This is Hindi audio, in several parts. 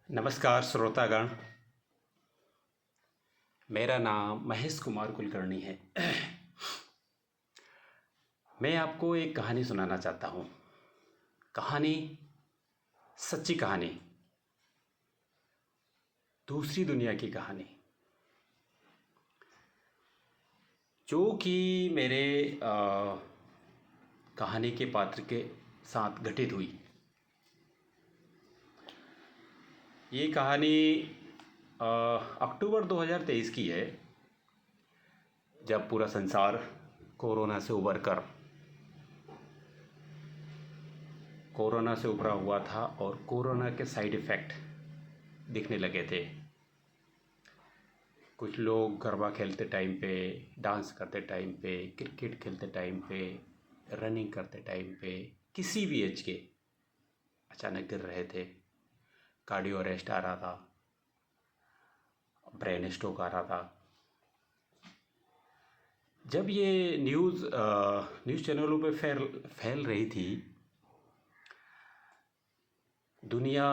नमस्कार श्रोतागण। मेरा नाम महेश कुमार कुलकर्णी है। मैं आपको एक कहानी सुनाना चाहता हूँ। कहानी सच्ची कहानी, दूसरी दुनिया की कहानी, जो कि मेरे कहानी के पात्र के साथ घटित हुई। ये कहानी अक्टूबर 2023 की है, जब पूरा संसार कोरोना से उभरा हुआ था और कोरोना के साइड इफ़ेक्ट दिखने लगे थे। कुछ लोग गरबा खेलते टाइम पे, डांस करते टाइम पे, क्रिकेट खेलते टाइम पे, रनिंग करते टाइम पे, किसी भी एज के अचानक गिर रहे थे। कार्डियो अरेस्ट आ रहा था, ब्रेन स्ट्रोक आ रहा था। जब ये न्यूज़ चैनलों पे फैल रही थी, दुनिया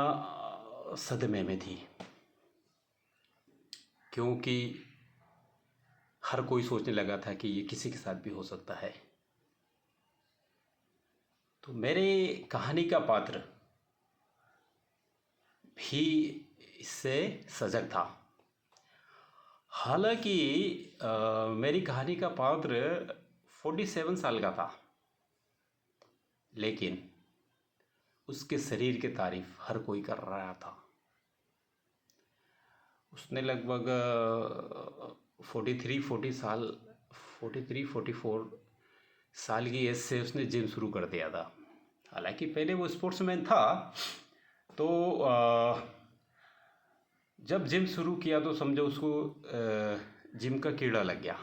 सदमे में थी, क्योंकि हर कोई सोचने लगा था कि ये किसी के साथ भी हो सकता है। तो मेरे कहानी का पात्र भी इससे सजग था। हालांकि मेरी कहानी का पात्र 47 साल का था, लेकिन उसके शरीर की तारीफ हर कोई कर रहा था। उसने लगभग 44 साल की एज से उसने जिम शुरू कर दिया था। हालांकि पहले वो स्पोर्ट्समैन था, तो जब जिम शुरू किया तो समझो उसको जिम का कीड़ा लग गया।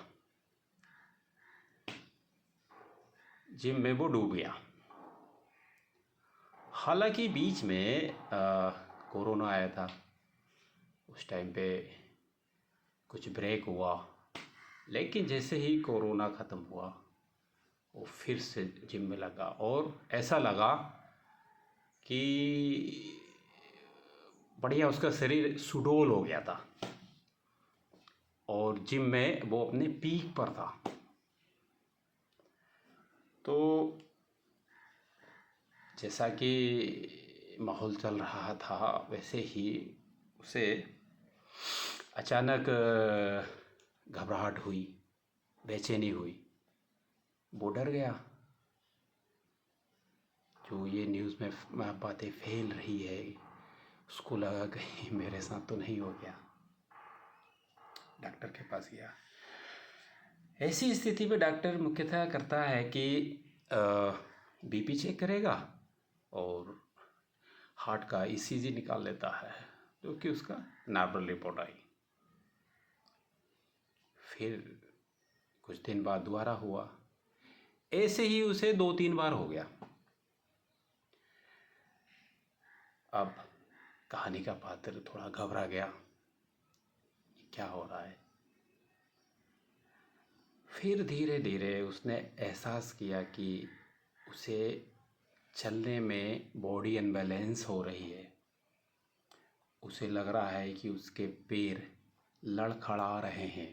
जिम में वो डूब गया। हालांकि बीच में कोरोना आया था, उस टाइम पे कुछ ब्रेक हुआ, लेकिन जैसे ही कोरोना ख़त्म हुआ वो फिर से जिम में लगा और ऐसा लगा कि बढ़िया उसका शरीर सुडौल हो गया था और जिम में वो अपने पीक पर था। तो जैसा कि माहौल चल रहा था, वैसे ही उसे अचानक घबराहट हुई, बेचैनी हुई। वो डर गया। जो ये न्यूज़ में बातें फैल रही है, उसको लगा कहीं मेरे साथ तो नहीं हो गया। डॉक्टर के पास गया। ऐसी स्थिति में डॉक्टर मुख्यतः करता है कि बीपी चेक करेगा और हार्ट का ईसीजी निकाल लेता है, जो कि उसका नॉर्मल रिपोर्ट आई। फिर कुछ दिन बाद दोबारा हुआ। ऐसे ही उसे 2-3 बार हो गया। अब कहानी का पात्र थोड़ा घबरा गया, क्या हो रहा है। फिर धीरे धीरे उसने एहसास किया कि उसे चलने में बॉडी अनबैलेंस हो रही है। उसे लग रहा है कि उसके पैर लड़खड़ा रहे हैं।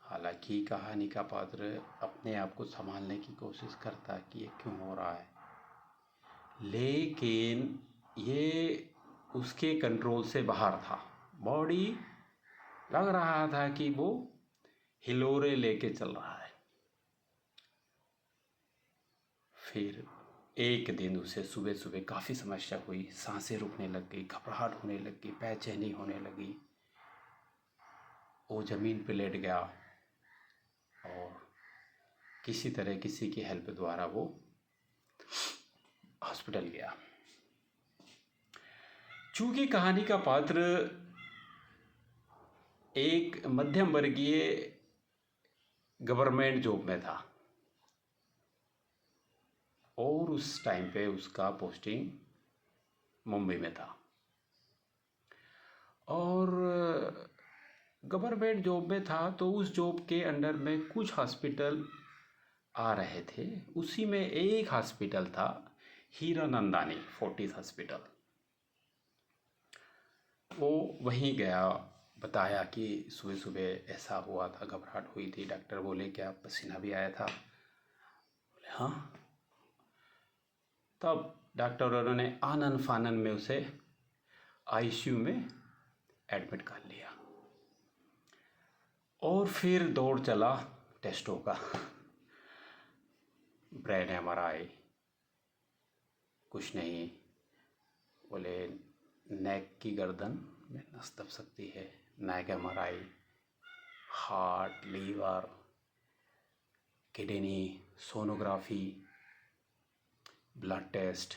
हालांकि कहानी का पात्र अपने आप को संभालने की कोशिश करता कि ये क्यों हो रहा है, लेकिन ये उसके कंट्रोल से बाहर था। बॉडी लग रहा था कि वो हिलोरे लेके चल रहा है। फिर एक दिन उसे सुबह सुबह काफ़ी समस्या हुई, सांसें रुकने लग गई, घबराहट होने लग गई, बेचैनी होने लगी। वो ज़मीन पे लेट गया और किसी तरह किसी की हेल्प द्वारा वो हॉस्पिटल गया। चूँकि कहानी का पात्र एक मध्यम वर्गीय गवर्नमेंट जॉब में था और उस टाइम पे उसका पोस्टिंग मुंबई में था, और गवर्नमेंट जॉब में था तो उस जॉब के अंडर में कुछ हॉस्पिटल आ रहे थे। उसी में एक हॉस्पिटल था हीरानंदानी फोर्टिस हॉस्पिटल। वो वहीं गया, बताया कि सुबह सुबह ऐसा हुआ था, घबराहट हुई थी। डॉक्टर बोले क्या पसीना भी आया था? बोले हाँ। तब डॉक्टरों ने आनन फानन में उसे आईसीयू में एडमिट कर लिया। और फिर दौड़ चला टेस्टों का। ब्रेन एमआरआई, कुछ नहीं। बोले नेक की गर्दन में नस दब सकती है। Neck MRI, heart, liver, kidney, sonography, blood test,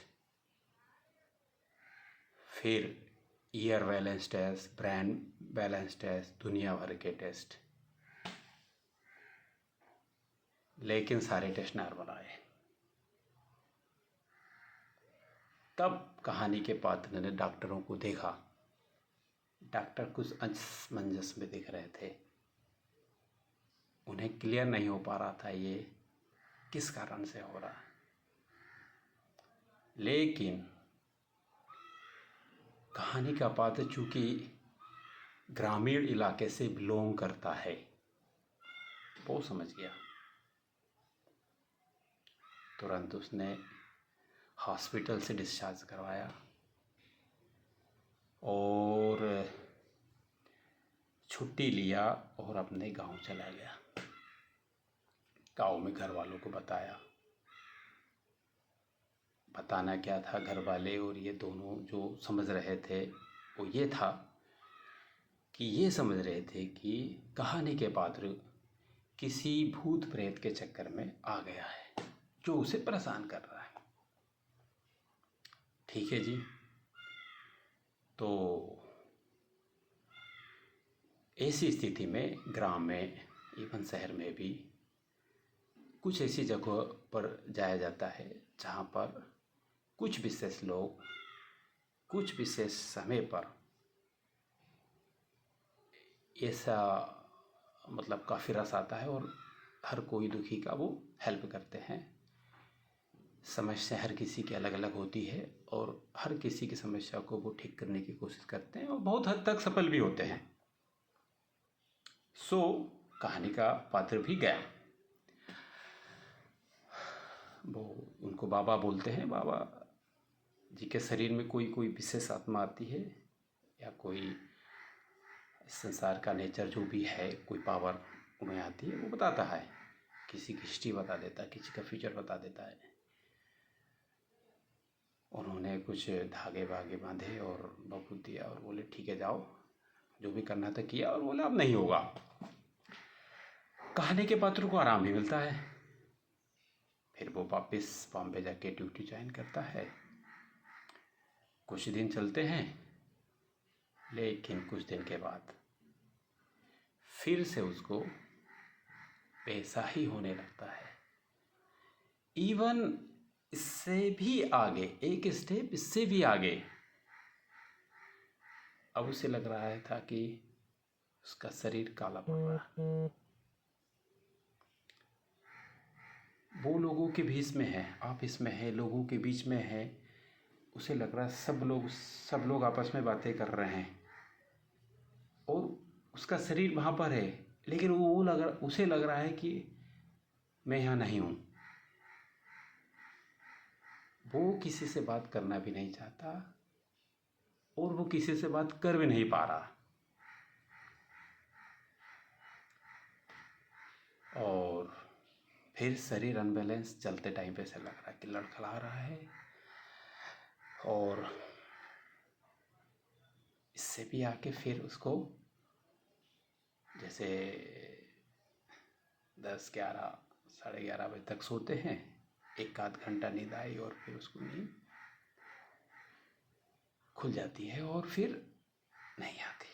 फिर ear balance test, brain balance test, दुनिया भर के टेस्ट, लेकिन सारे टेस्ट नॉर्मल आए। तब कहानी के पात्र ने डॉक्टरों को देखा। डॉक्टर कुछ असमंजस में दिख रहे थे। उन्हें क्लियर नहीं हो पा रहा था ये किस कारण से हो रहा। लेकिन कहानी का पात्र चूंकि ग्रामीण इलाके से बिलोंग करता है, वो समझ गया। तुरंत उसने हॉस्पिटल से डिस्चार्ज करवाया और छुट्टी लिया और अपने गांव चला गया। गांव में घर वालों को बताया। बताना क्या था, घर वाले और ये दोनों जो समझ रहे थे वो ये था कि ये समझ रहे थे कि कहानी के पात्र किसी भूत प्रेत के चक्कर में आ गया है जो उसे परेशान कर रहा है। ठीक है जी। तो ऐसी स्थिति में ग्राम में, इवन शहर में भी कुछ ऐसी जगह पर जाया जाता है जहाँ पर कुछ विशेष लोग कुछ विशेष समय पर ऐसा मतलब काफ़ी रस आता है और हर कोई दुखी का वो हेल्प करते हैं। समस्या हर किसी की अलग अलग होती है और हर किसी की समस्या को वो ठीक करने की कोशिश करते हैं और बहुत हद तक सफल भी होते हैं। सो कहानी का पात्र भी गया। वो उनको बाबा बोलते हैं। बाबा जी के शरीर में कोई कोई विशेष आत्मा आती है या कोई संसार का नेचर जो भी है, कोई पावर उन्हें आती है, वो बताता है। किसी की हिस्ट्री बता देता है, किसी का फ्यूचर बता देता है। उन्होंने कुछ धागे वागे बांधे और बबूत दिया और बोले ठीक है जाओ, जो भी करना था किया। और बोला अब नहीं होगा। कहानी के पात्र को आराम भी मिलता है। फिर वो वापस बॉम्बे जाके ड्यूटी ज्वाइन करता है। कुछ दिन चलते हैं, लेकिन कुछ दिन के बाद फिर से उसको वैसा ही होने लगता है। इवन इससे भी आगे, एक स्टेप इससे भी आगे। अब उसे लग रहा है था कि उसका शरीर काला पड़ रहा है। वो लोगों के बीच में है, ऑफिस में है, लोगों के बीच में है। उसे लग रहा है सब लोग आपस में बातें कर रहे हैं और उसका शरीर वहाँ पर है, लेकिन उसे लग रहा है कि मैं यहाँ नहीं हूँ। वो किसी से बात करना भी नहीं चाहता और वो किसी से बात कर भी नहीं पा रहा। और फिर शरीर अनबैलेंस चलते टाइम पे ऐसा लग रहा है कि लड़खड़ा रहा है। और इससे भी आके फिर उसको जैसे 10-11, 11:30 बजे तक सोते हैं, 1-आध घंटा नींद आई और फिर उसको नींद खुल जाती है और फिर नहीं आती।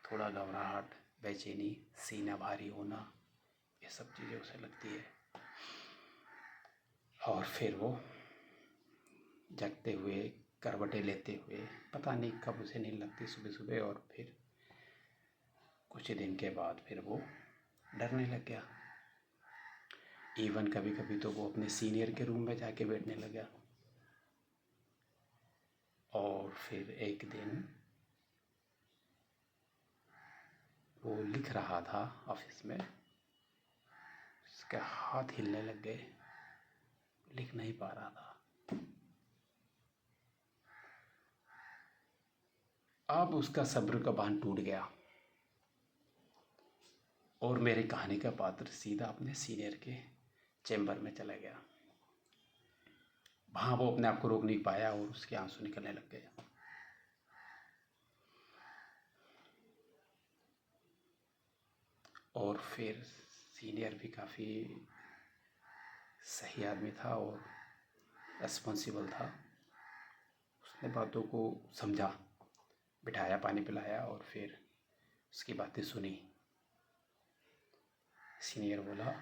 थोड़ा घबराहट, बेचैनी, सीना भारी होना, ये सब चीज़ें उसे लगती है। और फिर वो जगते हुए, करवटें लेते हुए, पता नहीं कब उसे नींद लगती सुबह सुबह। और फिर कुछ दिन के बाद फिर वो डरने लग गया। इवन कभी कभी तो वो अपने सीनियर के रूम में जाके बैठने लगा। और फिर एक दिन वो लिख रहा था ऑफिस में, उसके हाथ हिलने लग गए, लिख नहीं पा रहा था। अब उसका सब्र का बांध टूट गया और मेरी कहानी का पात्र सीधा अपने सीनियर के चैम्बर में चला गया। वहाँ वो अपने आप को रोक नहीं पाया और उसके आंसू निकलने लग गए। और फिर सीनियर भी काफ़ी सही आदमी था और रेस्पॉन्सिबल था। उसने बातों को समझा, बिठाया, पानी पिलाया और फिर उसकी बातें सुनी। सीनियर बोला,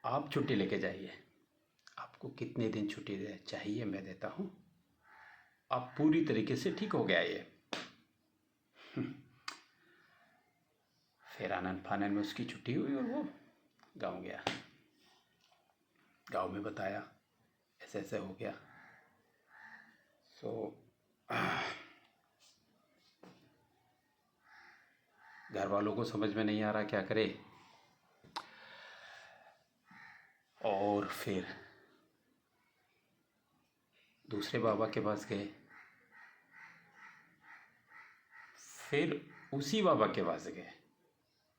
आप छुट्टी लेके जाइए, आपको कितने दिन छुट्टी चाहिए मैं देता हूँ, आप पूरी तरीके से ठीक हो गया ये। फिर आनंद फानन में उसकी छुट्टी हुई और वो गाँव गया। गाँव में बताया ऐसे ऐसे हो गया। घर वालों को समझ में नहीं आ रहा क्या करे। और फिर दूसरे बाबा के पास गए, फिर उसी बाबा के पास गए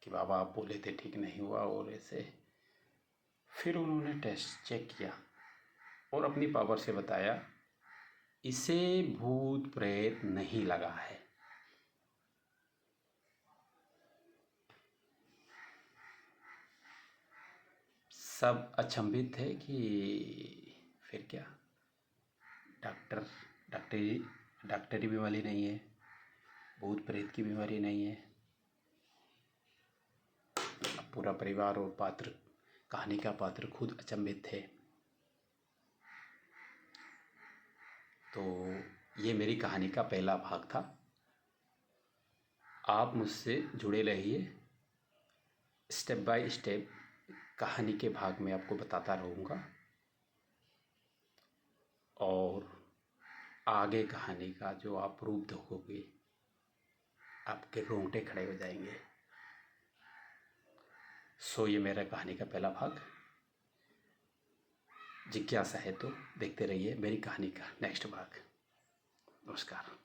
कि बाबा आप बोले थे ठीक नहीं हुआ और ऐसे। फिर उन्होंने टेस्ट चेक किया और अपनी पावर से बताया इसे भूत प्रेत नहीं लगा है। सब अचंभित थे कि फिर क्या, डॉक्टरी बीमारी नहीं है, भूत प्रेत की बीमारी नहीं है। अब पूरा परिवार और पात्र, कहानी का पात्र खुद अचंभित थे। तो ये मेरी कहानी का पहला भाग था। आप मुझसे जुड़े रहिए, स्टेप बाय स्टेप कहानी के भाग में आपको बताता रहूँगा और आगे कहानी का जो आप रूप देखोगे आपके रोंगटे खड़े हो जाएंगे। ये मेरा कहानी का पहला भाग। जिज्ञासा है तो देखते रहिए मेरी कहानी का नेक्स्ट भाग। नमस्कार।